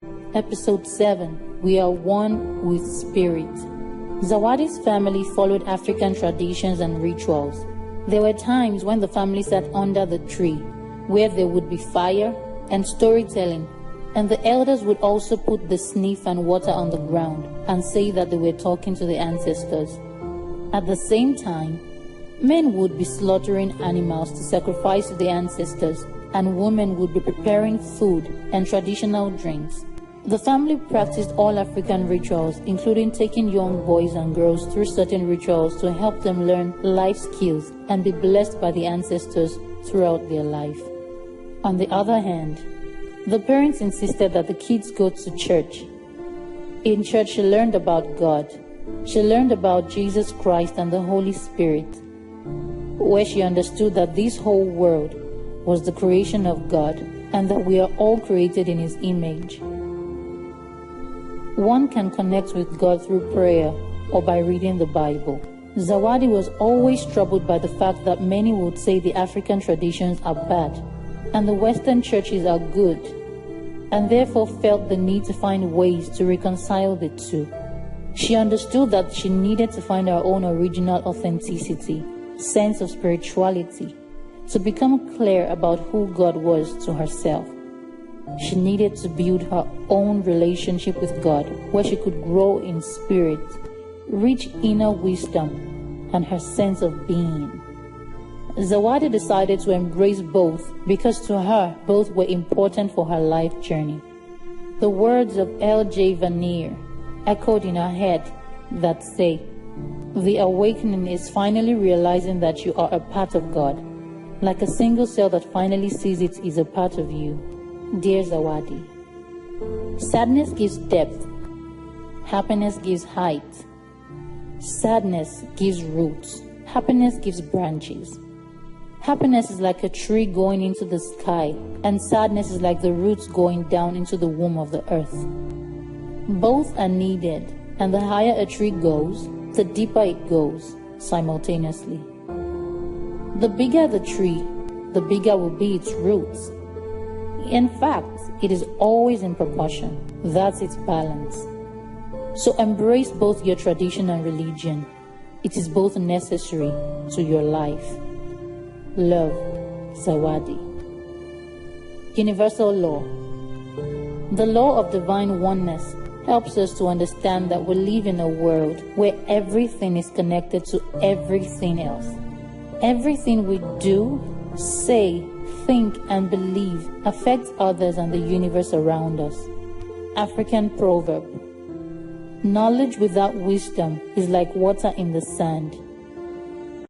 Episode 7. We are one with spirit. Zawadi's family followed African traditions and rituals. There were times when the family sat under the tree, where there would be fire and storytelling, and the elders would also put the sniff and water on the ground and say that they were talking to the ancestors. At the same time, men would be slaughtering animals to sacrifice to the ancestors, and women would be preparing food and traditional drinks. The family practiced all African rituals, including taking young boys and girls through certain rituals to help them learn life skills and be blessed by the ancestors throughout their life. On the other hand, the parents insisted that the kids go to church. In church, she learned about God. She learned about Jesus Christ and the Holy Spirit, where she understood that this whole world was the creation of God and that we are all created in His image. One can connect with God through prayer or by reading the Bible. Zawadi was always troubled by the fact that many would say the African traditions are bad and the Western churches are good, and therefore felt the need to find ways to reconcile the two. She understood that she needed to find her own original authenticity, sense of spirituality, to become clear about who God was to herself. She needed to build her own relationship with God, where she could grow in spirit, reach inner wisdom, and her sense of being. Zawadi decided to embrace both because to her, both were important for her life journey. The words of L.J. Vanier echoed in her head that say, "The awakening is finally realizing that you are a part of God, like a single cell that finally sees it is a part of you." Dear Zawadi, sadness gives depth, happiness gives height. Sadness gives roots, happiness gives branches. Happiness is like a tree going into the sky, and sadness is like the roots going down into the womb of the earth. Both are needed, and the higher a tree goes, the deeper it goes simultaneously. The bigger the tree, the bigger will be its roots. In fact, it is always in proportion. That's its balance. So embrace both your tradition and religion. It is both necessary to your life. Love, Zawadi. Universal law. The law of divine oneness helps us to understand that we live in a world where everything is connected to everything else. Everything we do, say, think, and believe affects others and the universe around us. African proverb: knowledge without wisdom is like water in the sand.